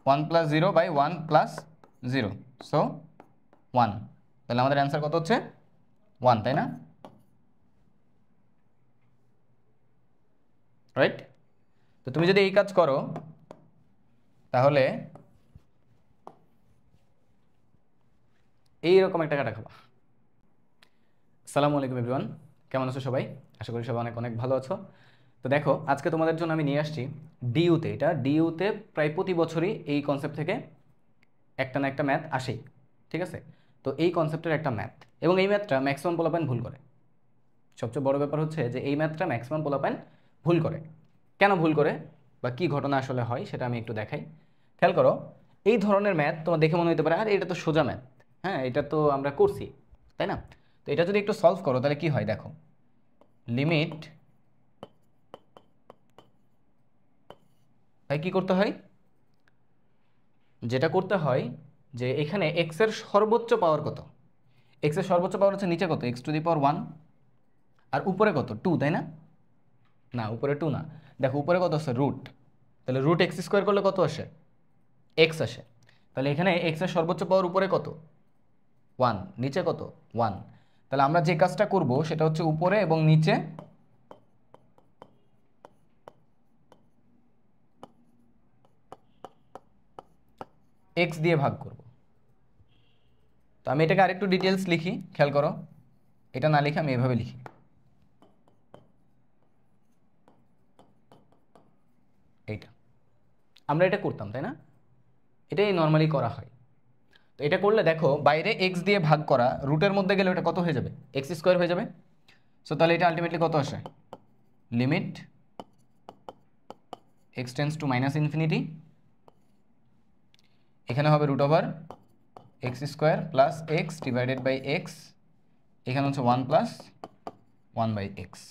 1 plus 0 by 1 plus 0, so 1। তাহলে আমাদের answer কত হচ্ছে? 1, তাই না? রাইট? তো তুমি যদি এই কাজ করো তাহলে এইরকম একটা কাটা খাবা। আসসালামু আলাইকুম এভরিওয়ান, কেমন আছো সবাই? আশা করি সবাই অনেক অনেক ভালো আছো। তো দেখো, আজকে তোমাদের জন্য আমি নিয়ে আসছি ডিইউতে। এটা ডিইউতে প্রায় প্রতি বছরই এই কনসেপ্ট থেকে একটা না একটা ম্যাথ আসেই, ঠিক আছে? তো এই কনসেপ্টের একটা ম্যাথ, এবং এই ম্যাথটা ম্যাক্সিমাম পোলাপাইন ভুল করে। সবচেয়ে বড় ব্যাপার হচ্ছে যে এই ম্যাথটা ম্যাক্সিমাম পোলাপাইন ভুল করে। কেন ভুল করে বা কী ঘটনা আসলে হয় সেটা আমি একটু দেখাই। খেয়াল করো, এই ধরনের ম্যাথ তোমার দেখে মনে হতে পারে আর এটা তো সোজা ম্যাথ, হ্যাঁ এটা তো আমরা করছি, তাই না? তো এটা যদি একটু সলভ করো তাহলে কি হয় দেখো, লিমিট তাই কি করতে হয়, যেটা করতে হয় যে এখানে এক্স এর সর্বোচ্চ পাওয়ার কত, এক্স এর সর্বোচ্চ পাওয়ার হচ্ছে নিচে কত, এক্স টু দি পাওয়ার 1, আর উপরে কত 2, তাই না? না, উপরে 2 না, দেখো উপরে কত আছে রুট, তাহলে রুট এক্স স্কোয়ার করলে কত আসে, এক্স আসে। তাহলে এখানে এক্স এর সর্বোচ্চ পাওয়ার উপরে কত 1, নিচে কত 1। তাহলে আমরা যে কাজটা করব সেটা হচ্ছে উপরে এবং নিচে এক্স দিয়ে ভাগ করব। তো আমি এটাকে আরেকটু ডিটেলস লিখি, খেয়াল করো, এটা না লিখে আমি এভাবে লিখি, এইটা আমরা এটা করতাম, তাই না? এটাই নর্মালি করা হয়। তো এটা করলে দেখো বাইরে এক্স দিয়ে ভাগ করা, রুটের মধ্যে গেলে ওটা কত হয়ে যাবে, এক্স স্কোয়ার হয়ে যাবে। সো তাহলে এটা আলটিমেটলি কত আসে, limit x tends to minus infinity, এখানে হবে root over x square plus x divided by x, এখানে হচ্ছে 1 প্লাস 1 বাই এক্স।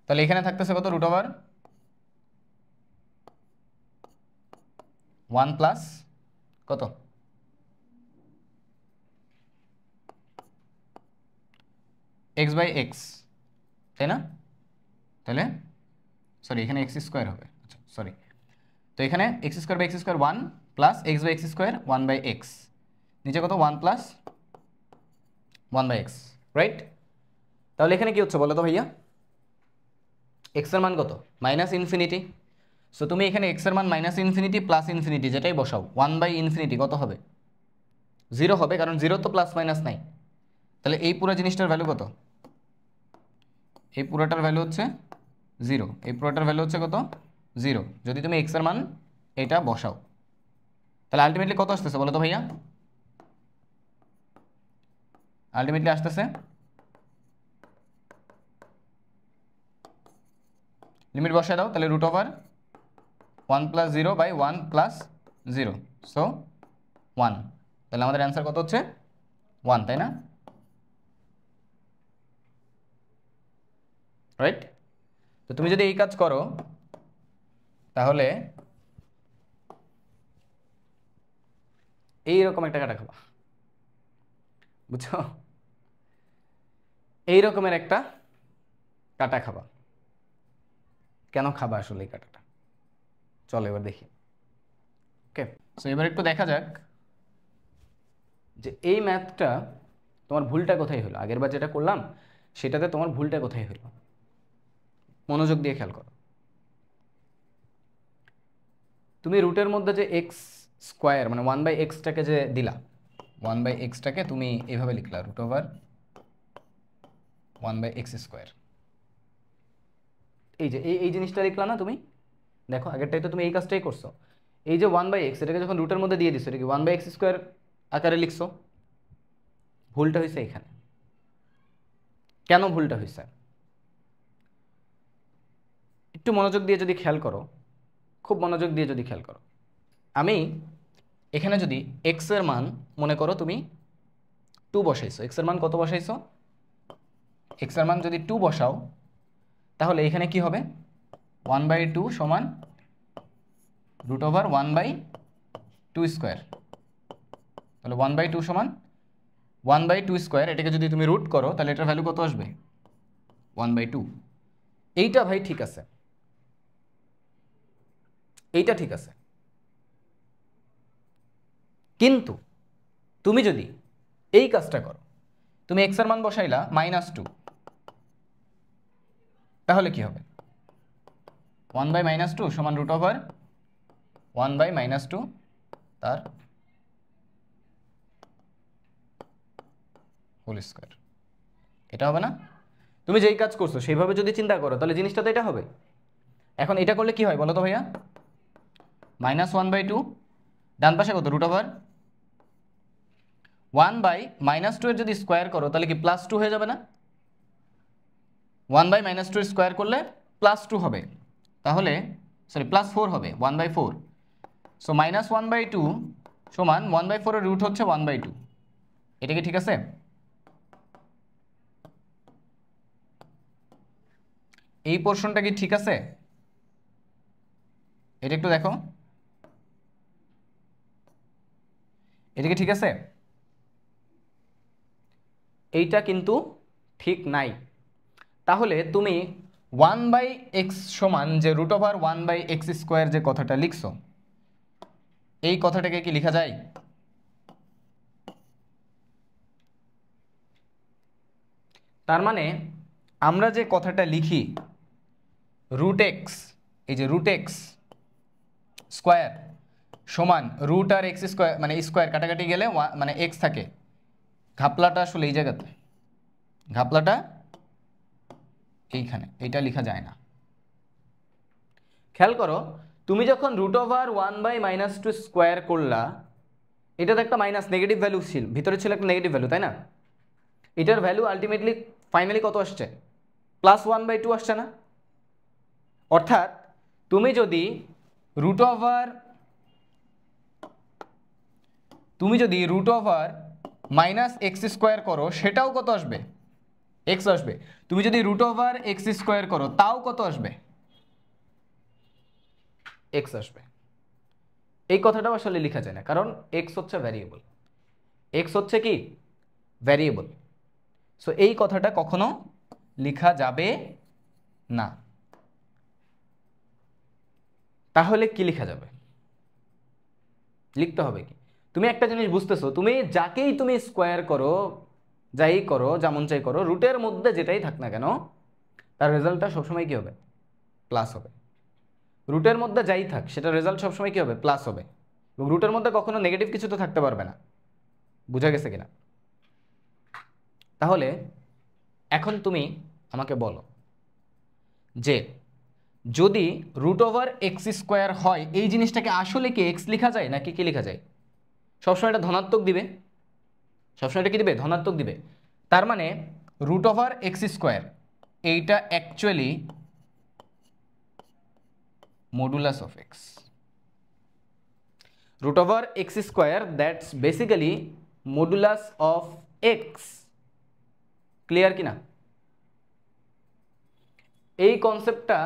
তাহলে এখানে থাকতেছে কত, রুট ওভার 1 প্লাস কত, এক্স বাই এক্স, তাই না? তাহলে সরি, এখানে এক্স স্কোয়ার হবে, আচ্ছা সরি। তো এখানে x square by x square 1 plus x by x square 1 by x, নিচে কত 1 প্লাস 1 বাই এক্স, রাইট? তাহলে এখানে কি হচ্ছে বলো তো ভাইয়া, এক্স এর মান কত, মাইনাস ইনফিনিটি। সো তুমি এখানে এক্স এর মান মাইনাস ইনফিনিটি প্লাস ইনফিনিটি যেটাই বসাও, 1 বাই ইনফিনিটি কত হবে, 0 হবে, কারণ 0 তো প্লাস মাইনাস নাই। তাহলে এই পুরো জিনিসটার ভ্যালু কত, এই পুরোটার ভ্যালু হচ্ছে 0, এই পুরোটার ভ্যালু হচ্ছে কত 0, যদি তুমি এক্স এর মান এটা বসাও। তাহলে আলটিমেটলি কত আসতেছে বলো তো ভাইয়া, আলটিমেটলি আসতেছে লিমিট বসায় দাও, তাহলে root over 1 plus 0 by 1 plus 0, so 1। তাহলে আমাদের অ্যান্সার কত হচ্ছে 1, তাই না? রাইট? তো তুমি যদি এই কাজ করো তাহলে এইরকম একটা কাটা খাবা, বুঝছো? এই রকমের একটা কাটা খাবা। কেন খাবা আসলে এই কাটাটা, চলো এবার দেখি। ওকে, সো এবার একটু দেখা যাক যে এই ম্যাথটা তোমার ভুলটা কোথায় হলো, আগের বার যেটা করলাম সেটাতে তোমার ভুলটা কোথায় হলো, মনোযোগ দিয়ে খেয়াল করো। তুমি রুটের মধ্যে যে এক্স স্কোয়ার মানে 1 বাই এক্সটাকে যে দিলা, 1 বাই এক্সটাকে তুমি এইভাবে লিখলা, root over 1 by x square, এই যে এই জিনিসটা লিখলা না তুমি, দেখো আগেরটাই তো তুমি এই কাজটাই করছো। এই যে 1 বাই এক্স এটাকে যখন রুটের মধ্যে দিয়ে দিছো, এটা কি 1 বাই এক্স স্কোয়ার আকারে লিখছো, ভুলটা হয়েছে এখানে। কেন ভুলটা হয়েছে একটু মনোযোগ দিয়ে যদি খেয়াল করো, খুব মনোযোগ দিয়ে যদি খেয়াল করো, আমি এখানে যদি এক্স এর মান মনে করো তুমি 2 বসাইছো, এক্স এর মান কত বসাইছো, এক্স এর মান যদি 2 বসাও তাহলে এখানে কি হবে, 1 বাই 2 সমান রুট ওভার 1 বাই 2 স্কোয়ার। তাহলে 1 বাই 2 সমান 1 বাই 2 স্কোয়ার, এটাকে যদি তুমি রুট করো তাহলে এটার ভ্যালু কত আসবে, 1/2। এইটা ভাই ঠিক আছে, এইটা ঠিক আছে, কিন্তু তুমি যদি এই কাজটা করো, তুমি x এর মান বসাইলা -2, তাহলে কি হবে? 1/-2 সমান √1/-2 তার হোল স্কয়ার। এটা হবে না? তুমি যেই কাজ করছো সেইভাবে যদি চিন্তা করো তাহলে জিনিসটা তো এটা হবে। এখন এটা করলে কি হয় বলো তো ভাইয়া? -1/2, ডান পাশে কত? √1/-2 এর যদি স্কোয়ার করো তাহলে কি +2 হয়ে যাবে না? 1/-2 এর স্কোয়ার করলে +2 হবে, তাহলে সরি +4 হবে, 1/4। সো -1/2 সমান 1/4 এর রুট হচ্ছে 1/2। এটা কি ঠিক আছে? এই পোর্শনটা কি ঠিক আছে? এটা একটু দেখো, এটা কি ঠিক আছে? এইটা কিন্তু ঠিক নাই। তাহলে তুমি 1/x সমান যে √1/x² যে কথাটা লিখছো, এই কথাটাকে কি লেখা যায়? তার মানে আমরা যে কথাটা লিখি √x, এই যে √x স্কোয়ার সমান রুট আর x স্কোয়ার, মানে স্কোয়ার কাটাকাটি গেলে মানে x থাকে, ঘাপলাটা আসলে এই জায়গাতে, ঘাপলাটা এইখানে, এইটা লেখা যায় না। খেয়াল করো, তুমি যখন √1/-2 স্কোয়ার করলা, এটা তো একটা মাইনাস নেগেটিভ ভ্যালু ছিল, ভিতরে ছিল একটা নেগেটিভ ভ্যালু, তাই না? এটার ভ্যালু আলটিমেটলি ফাইনালি কত আসছে? +1/2 আসছে না? অর্থাৎ তুমি যদি √(-x² করো সেটাও কত আসবে? x আসবে। তুমি যদি √(x² করো তাও কত আসবে? x আসবে। এই কথাটাও আসলে লেখা যায় না, কারণ x হচ্ছে ভ্যারিয়েবল, x হচ্ছে কি ভ্যারিয়েবল। সো এই কথাটা কখনো লেখা যাবে না। তাহলে কি লেখা যাবে? লিখতে হবে কি? তুমি একটা জিনিস বুঝতেছো, তুমি যাকেই তুমি স্কোয়ার করো, যাই করো, যেমন চাই করো, রুটের মধ্যে যেটাই থাক না কেন তার রেজাল্টটা সবসময় কি হবে? প্লাস হবে। রুটের মধ্যে যাই থাক সেটা রেজাল্ট সবসময় কি হবে? প্লাস হবে। এবং রুটের মধ্যে কখনো নেগেটিভ কিছু তো থাকতে পারবে না। বুঝা গেছে কিনা? তাহলে এখন তুমি আমাকে বলো যে যদি √(x² হয়, এই জিনিসটাকে আসলে কি x লেখা যায় নাকি কি লেখা যায়? সবসময় এটা ধনাত্মক দিবে, সবসময় এটা কি দিবে? ধনাত্মক দিবে। তার মানে √(x², এইটা actually modulus of x। √(x², that's basically modulus of x। Clear কিনা? এই কনসেপ্টটা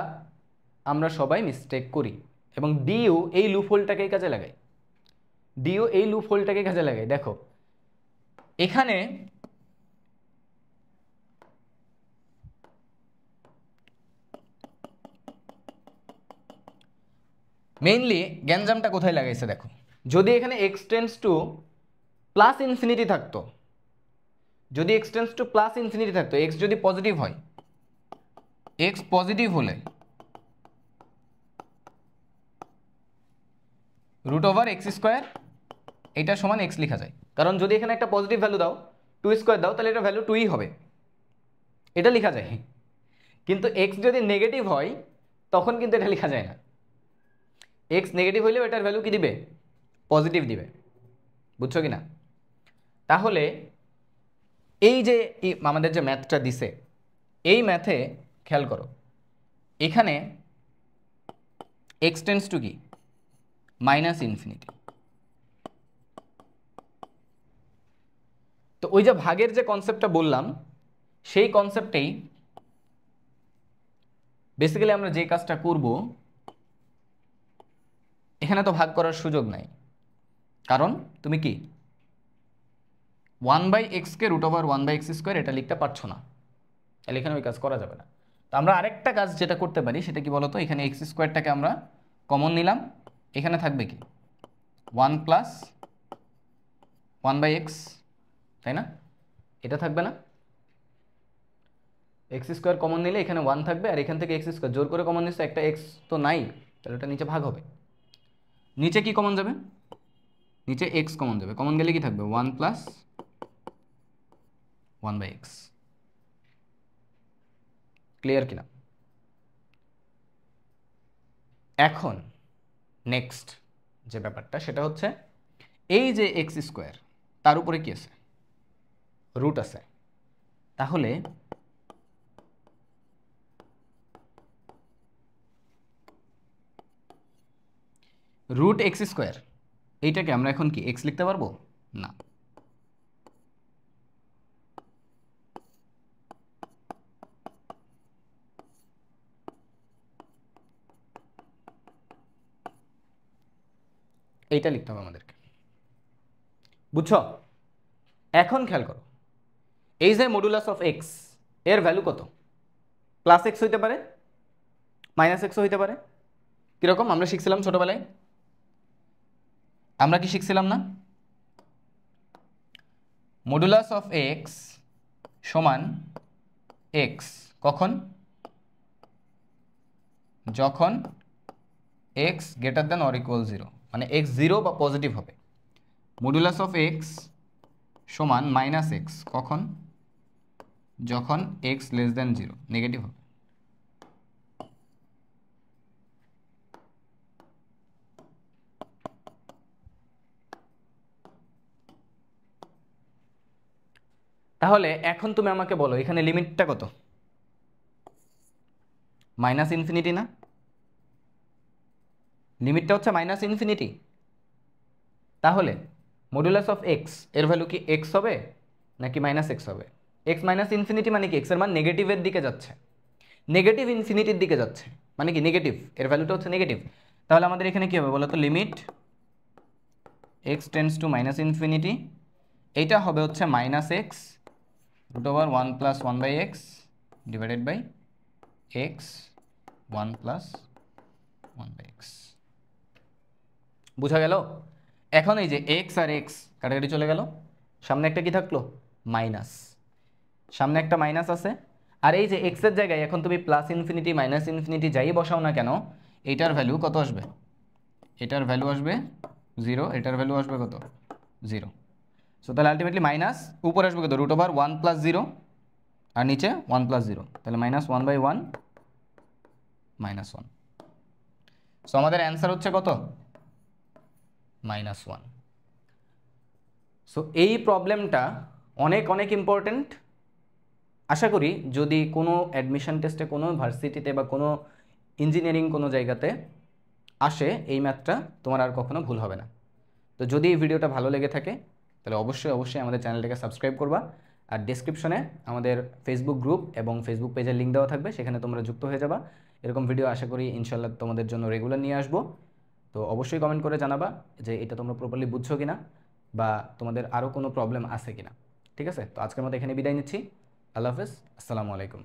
আমরা সবাই মিস্টেক করি, এবং ডিইউ এই লুপহোলটাকেই কাজে লাগাই, ডিইউ এই লুপহোলটাকে কাজে লাগাই। দেখো এখানে মেইনলি গ্যাঞ্জামটা কোথায় লাগাইছে দেখো, যদি এখানে x +∞ থাকতো, যদি x +∞ থাকতো, x যদি পজিটিভ হয়, x পজিটিভ হলে √(x², এটা সমান x লেখা যায়। কারণ যদি এখানে একটা পজিটিভ ভ্যালু দাও, 2² দাও, তাহলে এটা ভ্যালু 2ই হবে, এটা লেখা যায়। কিন্তু x যদি নেগেটিভ হয় তখন কিন্তু এটা লেখা যায় না। x নেগেটিভ হইলেও এটার ভ্যালু কি দিবে? পজিটিভ দিবে। বুঝছো কি না? তাহলে এই যে আমাদের যে ম্যাথটা দিছে, এই ম্যাথে খেয়াল করো, এখানে x টেন্ডস টু কি? -∞। তো ওই যে ভাগের যে কনসেপ্টটা বললাম, সেই কনসেপ্টেই বেসিক্যালি আমরা যে কাজটা করব, এখানে তো ভাগ করার সুযোগ নাই, কারণ তুমি কি 1/x কে √(1/x², এটা লিখতে পারছো না। তাহলে এখানে ওই কাজ করা যাবে না। তো আমরা আরেকটা কাজ যেটা করতে পারি সেটা কি বলতো, এখানে এক্স স্কোয়ারটাকে আমরা কমন নিলাম, এখানে থাকবে কি 1 প্লাস 1/x, তাই না? এটা থাকবে না? এক্স স্কোয়ার কমন নিলে এখানে 1 থাকবে, আর এখান থেকে এক্স স্কোয়ার জোর করে কমন নিচ্ছে, একটা এক্স তো নাই, তাহলে ওটা নিচে ভাগ হবে। নিচে কি কমন যাবে? নিচে এক্স কমন যাবে, কমন গেলে কি থাকবে 1 প্লাস 1/x। ক্লিয়ার কিনা? এখন নেক্সট যে ব্যাপারটা সেটা হচ্ছে এই যে এক্স স্কোয়ার তার উপরে কি আছে? রুট আছে। তাহলে রুট এক্স স্কোয়ার এইটাকে আমরা এখন কি এক্স লিখতে পারবো? না। এইটা লিখতে হবে আমাদেরকে, বুঝছো? এখন খেয়াল করো, এই যে মডুলাস অফ এক্স এর ভ্যালু কত? প্লাস এক্স হইতে পারে, মাইনাস এক্স হইতে পারে। কিরকম আমরা শিখছিলাম ছোটবেলায়? আমরা কি শিখছিলাম না? মডুলাস অফ এক্স সমান এক্স কখন? যখন x greater than or equal 0, মানে এক্স 0 বা পজিটিভ হবে। মডুলাস অফ এক্স সমান মাইনাস এক্স কখন? যখন এক্স লেস দেন 0, নেগেটিভ হবে। তাহলে এখন তুমি আমাকে বলো এখানে লিমিটটা কত? মাইনাস ইনফিনিটি না? লিমিটটা হচ্ছে মাইনাস ইনফিনিটি। তাহলে মডুলাস অফ এক্স এর ভ্যালু কি এক্স হবে নাকি মাইনাস এক্স হবে? এক্স মাইনাস ইনফিনিটি মানে কি? এক্সের মান নেগেটিভের দিকে যাচ্ছে, নেগেটিভ ইনফিনিটির দিকে যাচ্ছে, মানে কি নেগেটিভ, এর ভ্যালুটা হচ্ছে নেগেটিভ। তাহলে আমাদের এখানে কি হবে বলো তো? Limit x tends to minus infinity, এইটা হবে হচ্ছে minus x root over 1 plus 1/x divided by x 1 plus 1/x। বুঝা গেল? এখন এই যে এক্স আর এক্স কাটাকাটি চলে গেল, সামনে একটা কি থাকলো? মাইনাস। সামনে একটা মাইনাস আছে, আর এই যে এক্স এর জায়গায় এখন তুমি প্লাস ইনফিনিটি মাইনাস ইনফিনিটি যাই বসাও না কেন, এইটার ভ্যালু কত আসবে? এটার ভ্যালু আসবে 0, এটার ভ্যালু আসবে কত? 0। সো তাহলে আলটিমেটলি মাইনাস উপরে আসবে কত? রুট ওভার 1 প্লাস 0, আর নিচে 1 প্লাস 0, তাহলে মাইনাস 1/1 মাইনাস 1। সো আমাদের অ্যান্সার হচ্ছে কত? -1। সো এই প্রবলেমটা অনেক অনেক ইম্পর্টেন্ট। আশা করি যদি কোনো অ্যাডমিশন টেস্টে কোনো ভার্সিটিতে বা কোনো ইঞ্জিনিয়ারিং কোনো জায়গাতে আসে এই ম্যাথটা, তোমার আর কখনো ভুল হবে না। তো যদি এই ভিডিওটা ভালো লেগে থাকে তাহলে অবশ্যই অবশ্যই আমাদের চ্যানেলটাকে সাবস্ক্রাইব করবা, আর ডেসক্রিপশনে আমাদের ফেসবুক গ্রুপ এবং ফেসবুক পেজের লিঙ্ক দেওয়া থাকবে, সেখানে তোমরা যুক্ত হয়ে যাবা। এরকম ভিডিও আশা করি ইনশাল্লাহ তোমাদের জন্য রেগুলার নিয়ে আসবো। তো অবশ্যই কমেন্ট করে জানাবা যে এটা তোমরা প্রপারলি বুঝছো কিনা, বা তোমাদের আরও কোনো প্রবলেম আছে কিনা। ঠিক আছে? তো আজকের মতো এখানে বিদায় নিচ্ছি। আল্লাহ হাফেজ, আসসালামু আলাইকুম।